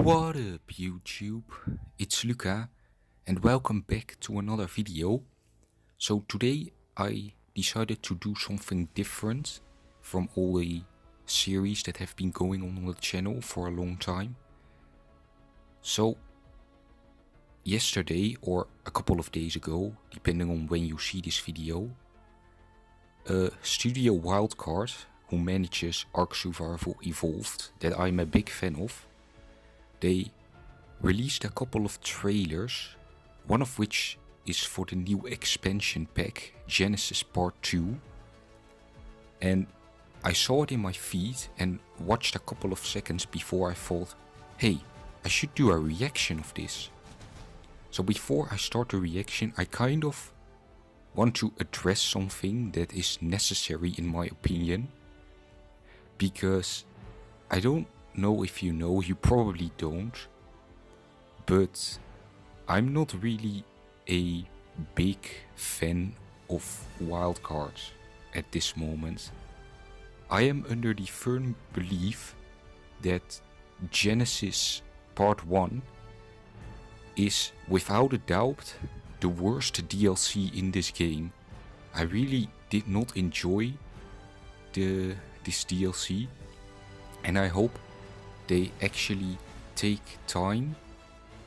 What up, YouTube? It's Luca, and welcome back to another video. So today I decided to do something different from all the series that have been going on the channel for a long time. So yesterday, or a couple of days ago, depending on when you see this video, Studio Wildcard, who manages Ark Survival Evolved, that I'm a big fan of, they released a couple of trailers, one of which is for the new expansion pack, Genesis Part 2. And I saw it in my feed and watched a couple of seconds before I thought, hey, I should do a reaction of this. So before I start the reaction, I kind of want to address something that is necessary in my opinion. Because I don't know if you know, you probably don't, but I'm not really a big fan of wildcards at this moment. I am under the firm belief that Genesis Part 1 is without a doubt the worst DLC in this game. I really did not enjoy this DLC, and I hope they actually take time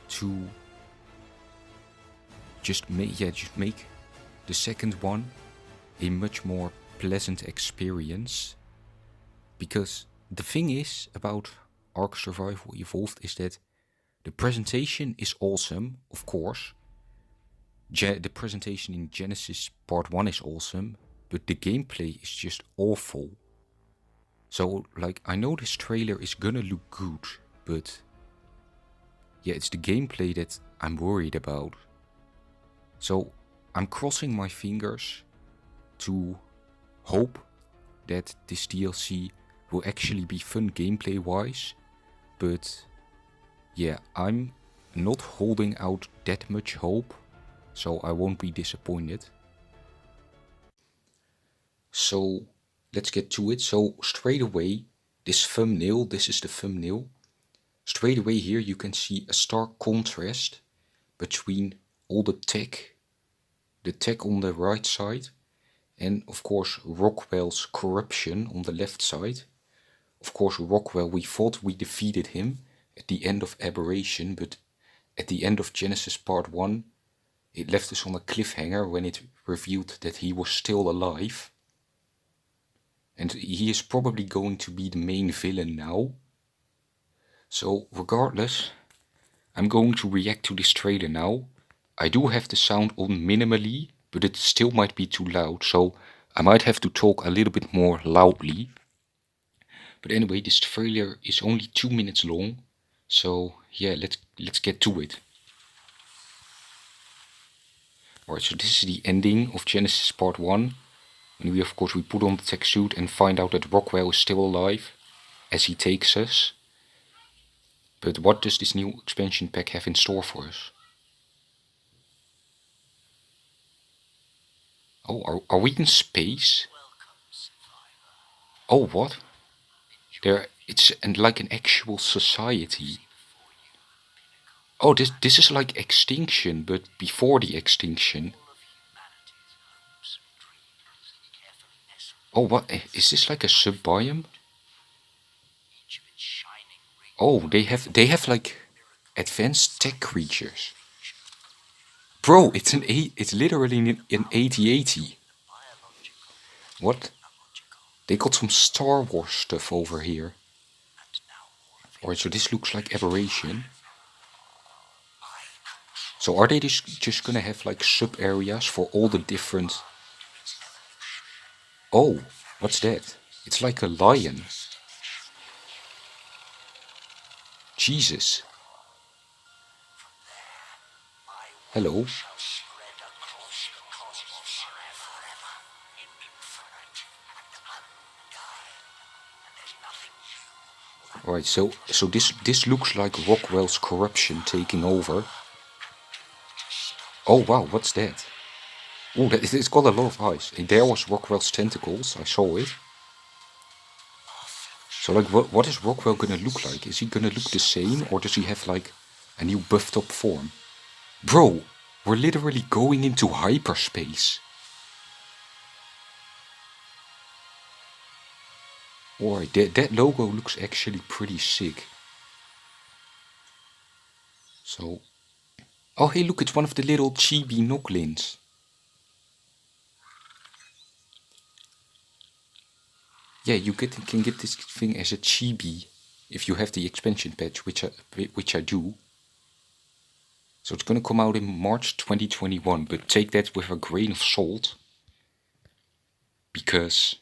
to just make the second one a much more pleasant experience. Because the thing is about Ark Survival Evolved is that the presentation is awesome, of course. The presentation in Genesis Part 1 is awesome, but the gameplay is just awful. So, I know this trailer is gonna look good, but yeah, it's the gameplay that I'm worried about. So, I'm crossing my fingers to hope that this DLC will actually be fun gameplay-wise, but yeah, I'm not holding out that much hope, so I won't be disappointed. So, let's get to it. So straight away, this is the thumbnail. Straight away here you can see a stark contrast between all the tech on the right side, and of course Rockwell's corruption on the left side. Of course Rockwell, we thought we defeated him at the end of Aberration, but at the end of Genesis Part 1 it left us on a cliffhanger when it revealed that he was still alive. And he is probably going to be the main villain now. So regardless, I'm going to react to this trailer now. I do have the sound on minimally, but it still might be too loud, so I might have to talk a little bit more loudly. But anyway, this trailer is only 2 minutes long, so yeah, let's get to it. Alright, so this is the ending of Genesis Part 1. And we put on the tech suit and find out that Rockwell is still alive as he takes us. But what does this new expansion pack have in store for us? Oh, are we in space? Oh, what? It's like an actual society. Oh, this is like extinction, but before the extinction. Oh, what? Is this like a sub-biome? Oh, they have like advanced tech creatures. Bro, it's literally an 8080. What? They got some Star Wars stuff over here. Alright, so this looks like Aberration. So are they just gonna have like sub-areas for all the different... Oh, what's that? It's like a lion. Jesus. Hello. Alright, so this looks like Rockwell's corruption taking over. Oh wow, what's that? Oh, it's got a lot of eyes. And there was Rockwell's tentacles, I saw it. So like, what is Rockwell gonna look like? Is he gonna look the same, or does he have like a new buffed up form? Bro, we're literally going into hyperspace. Alright, that logo looks actually pretty sick. So, oh hey look, it's one of the little chibi Noglins. Yeah, you can get this thing as a chibi if you have the expansion patch, which I do. So it's gonna come out in March 2021, but take that with a grain of salt. Because,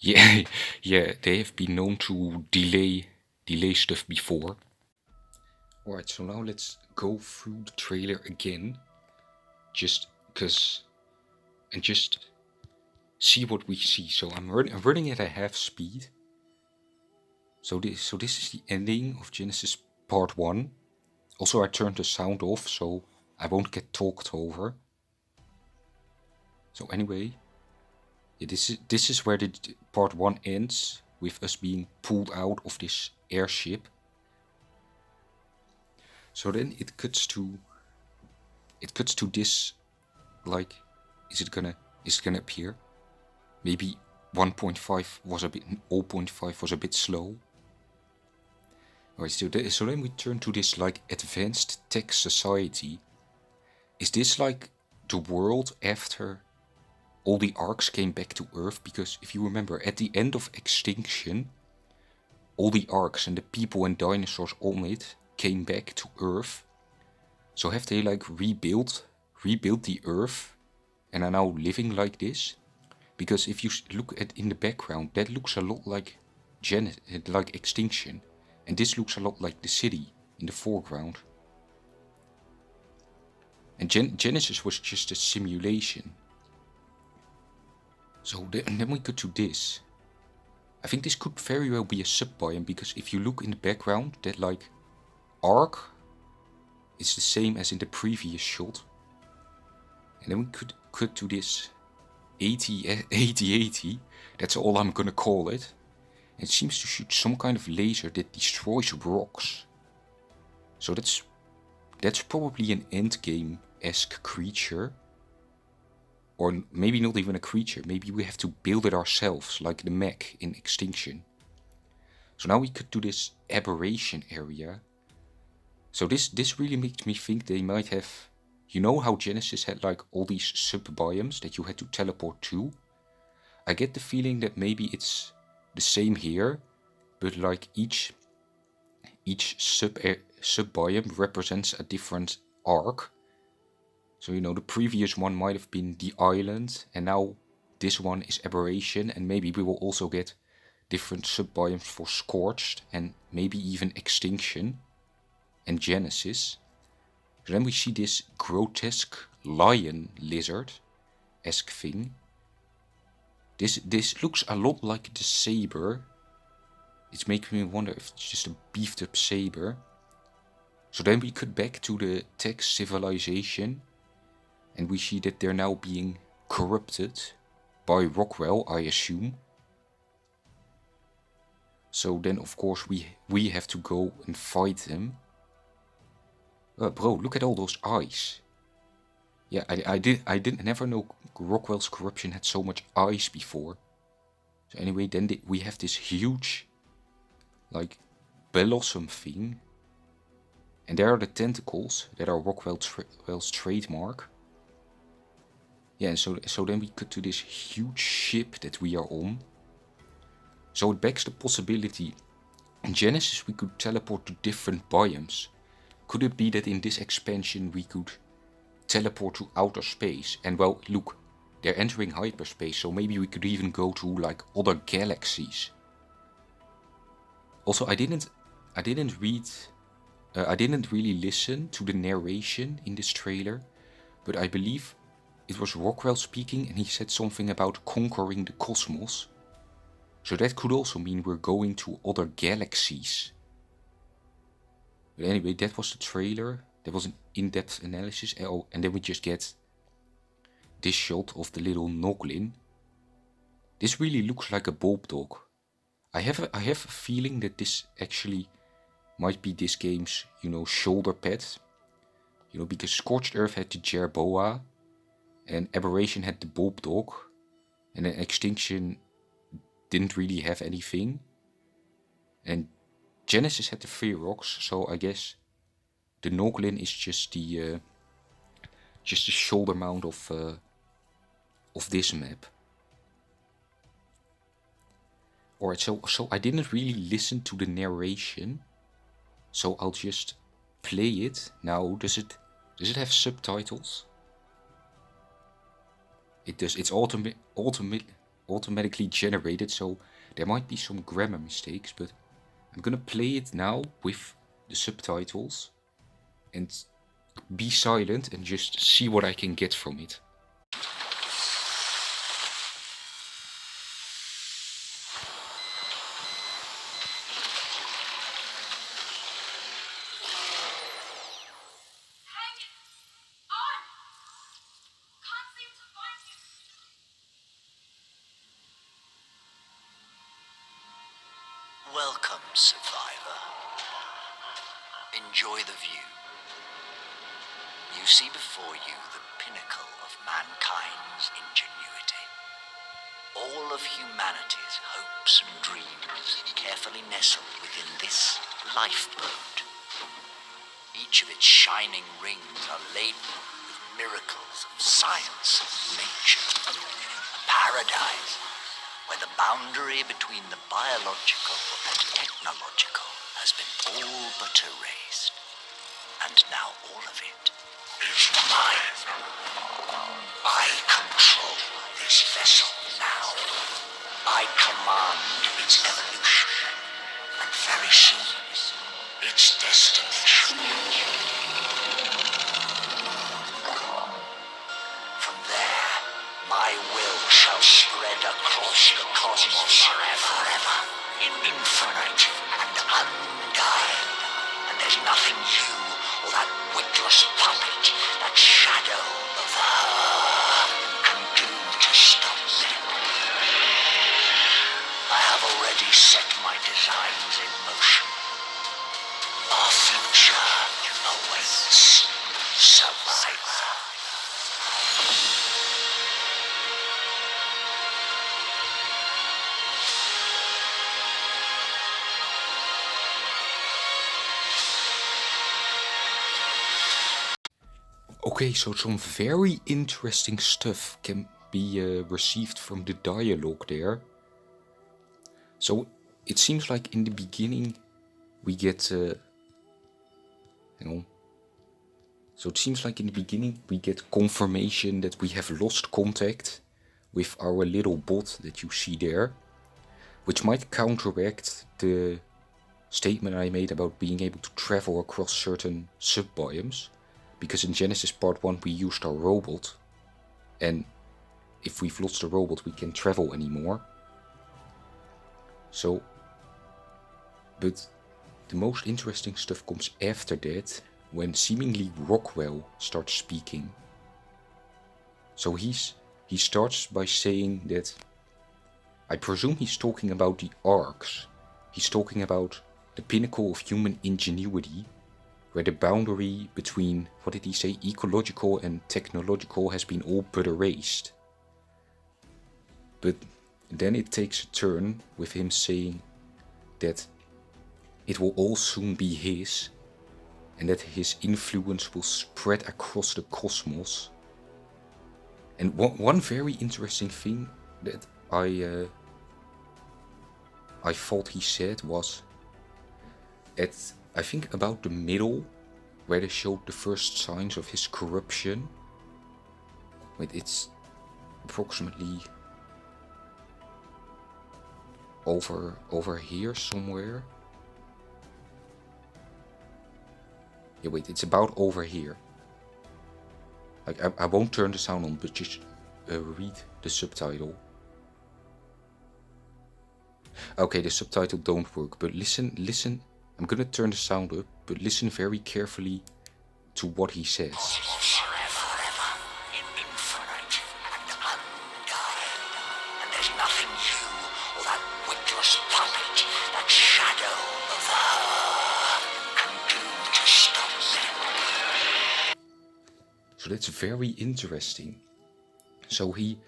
yeah, yeah, they have been known to delay stuff before. Alright, so now let's go through the trailer again. Just see what we see. So I'm running at a half speed. So this is the ending of Genesis Part 1. Also, I turned the sound off so I won't get talked over. So anyway, yeah, this is where the Part 1 ends, with us being pulled out of this airship. So then it cuts to this, like, is it gonna appear? Maybe 1.5 was a bit, 0.5 was a bit slow. Alright, so then we turn to this like advanced tech society. Is this like the world after all the arcs came back to Earth? Because if you remember, at the end of Extinction, all the arcs and the people and dinosaurs on it came back to Earth. So have they like rebuilt the Earth and are now living like this? Because if you look at in the background, that looks a lot like Extinction. And this looks a lot like the city in the foreground. And Genesis was just a simulation. So then we go to this. I think this could very well be a sub-biome, because if you look in the background, that like arc is the same as in the previous shot. And then we could cut to this 8080. That's all I'm gonna call it. It seems to shoot some kind of laser that destroys rocks. So that's probably an endgame-esque creature. Or maybe not even a creature, maybe we have to build it ourselves, like the mech in Extinction. So now we could do this Aberration area. So this really makes me think they might have... You know how Genesis had like all these sub-biomes that you had to teleport to? I get the feeling that maybe it's the same here, but like each sub-biome represents a different arc. So you know, the previous one might have been the island, and now this one is Aberration, and maybe we will also get different sub-biomes for Scorched, and maybe even Extinction and Genesis. So then we see this grotesque lion lizard-esque thing. This looks a lot like the saber. It's making me wonder if it's just a beefed up saber. So then we cut back to the tech civilization, and we see that they're now being corrupted by Rockwell, I assume. So then of course we have to go and fight them. Bro, look at all those eyes. Yeah, I didn't never know Rockwell's corruption had so much eyes before. So anyway, then we have this huge, like, blossom thing. And there are the tentacles that are Rockwell's trademark. Yeah, and so then we cut to this huge ship that we are on. So it begs the possibility, in Genesis we could teleport to different biomes. Could it be that in this expansion we could teleport to outer space? And well, look, they're entering hyperspace, so maybe we could even go to like other galaxies. Also, I didn't really listen to the narration in this trailer, but I believe it was Rockwell speaking, and he said something about conquering the cosmos. So that could also mean we're going to other galaxies. But anyway, that was the trailer. There was an in-depth analysis. Oh, and then we just get this shot of the little Noglin. This really looks like a bulb dog. I have a feeling that this actually might be this game's, shoulder pad. Because Scorched Earth had the Jerboa, and Aberration had the Bulbdog, and then Extinction didn't really have anything. And Genesis had the Ferox, so I guess the Noglin is just the shoulder mount of this map. Alright, so I didn't really listen to the narration, so I'll just play it now. Does it have subtitles? It does. It's automatically generated, so there might be some grammar mistakes, but I'm gonna play it now with the subtitles and be silent and just see what I can get from it. Welcome, survivor. Enjoy the view. You see before you the pinnacle of mankind's ingenuity. All of humanity's hopes and dreams carefully nestled within this lifeboat. Each of its shining rings are laden with miracles of science and nature. A paradise where the boundary between the biological and technological has been all but erased. And now all of it is mine. I control this vessel now. I command its evolution, and very soon, its destination. From there, my will shall spread across the cosmos forever, infinite and undying. And there's nothing you or that witless puppet, that shadow of her, can do to stop me. I have already set my designs in motion. Our future awaits, survivor. Okay, so some very interesting stuff can be received from the dialogue there. So it seems like in the beginning we get... So it seems like in the beginning we get confirmation that we have lost contact with our little bot that you see there, which might counteract the statement I made about being able to travel across certain sub-biomes. Because in Genesis Part 1 we used our robot, and if we've lost the robot we can't travel anymore. So, but the most interesting stuff comes after that, when seemingly Rockwell starts speaking. So he starts by saying that, I presume he's talking about the arcs. He's talking about the pinnacle of human ingenuity, where the boundary between, what did he say, ecological and technological has been all but erased. But then it takes a turn with him saying that it will all soon be his, and that his influence will spread across the cosmos. And one very interesting thing that I thought he said was at, I think, about the middle, where they showed the first signs of his corruption. Wait, it's approximately over here somewhere. Yeah, wait, it's about over here. Like, I won't turn the sound on, but just read the subtitle. Okay, the subtitle don't work, but listen. I'm gonna turn the sound up, but listen very carefully to what he says. Forever, infinite and undying. And there's nothing you or that witless puppet, that shadow of her, can do to stop them. So that's very interesting. So he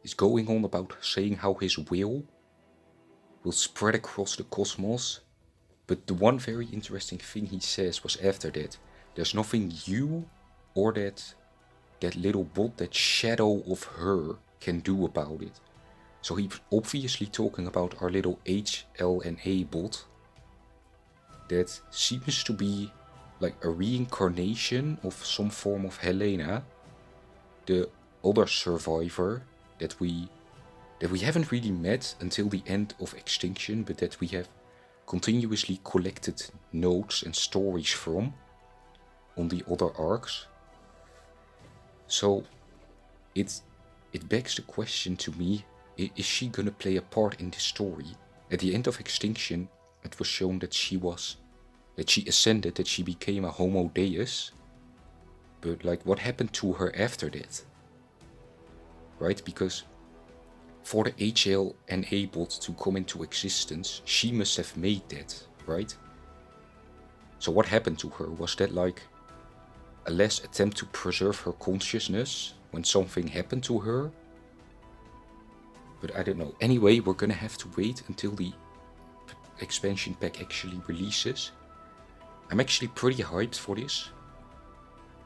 is going on about saying how his will spread across the cosmos. But the one very interesting thing he says was after that, there's nothing you or that little bot, that shadow of her, can do about it. So he's obviously talking about our little HLNA bot that seems to be like a reincarnation of some form of Helena, the other survivor that we haven't really met until the end of Extinction, but that we have continuously collected notes and stories from on the other arcs. So it begs the question to me, is she gonna play a part in this story? At the end of Extinction, it was shown that she ascended, that she became a Homo Deus. But like, what happened to her after that? Right? Because for the HLNA bot to come into existence, she must have made that, right? So what happened to her? Was that like a last attempt to preserve her consciousness when something happened to her? But I don't know. Anyway, we're gonna have to wait until the expansion pack actually releases. I'm actually pretty hyped for this.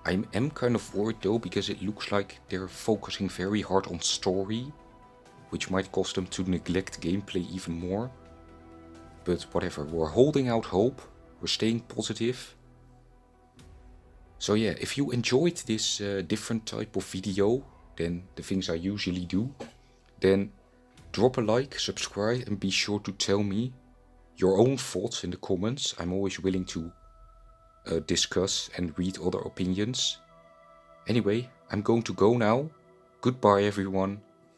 I am kind of worried though, because it looks like they're focusing very hard on story, which might cause them to neglect gameplay even more. But whatever, we're holding out hope, we're staying positive. So yeah, if you enjoyed this different type of video than the things I usually do, then drop a like, subscribe, and be sure to tell me your own thoughts in the comments. I'm always willing to discuss and read other opinions. Anyway, I'm going to go now. Goodbye everyone.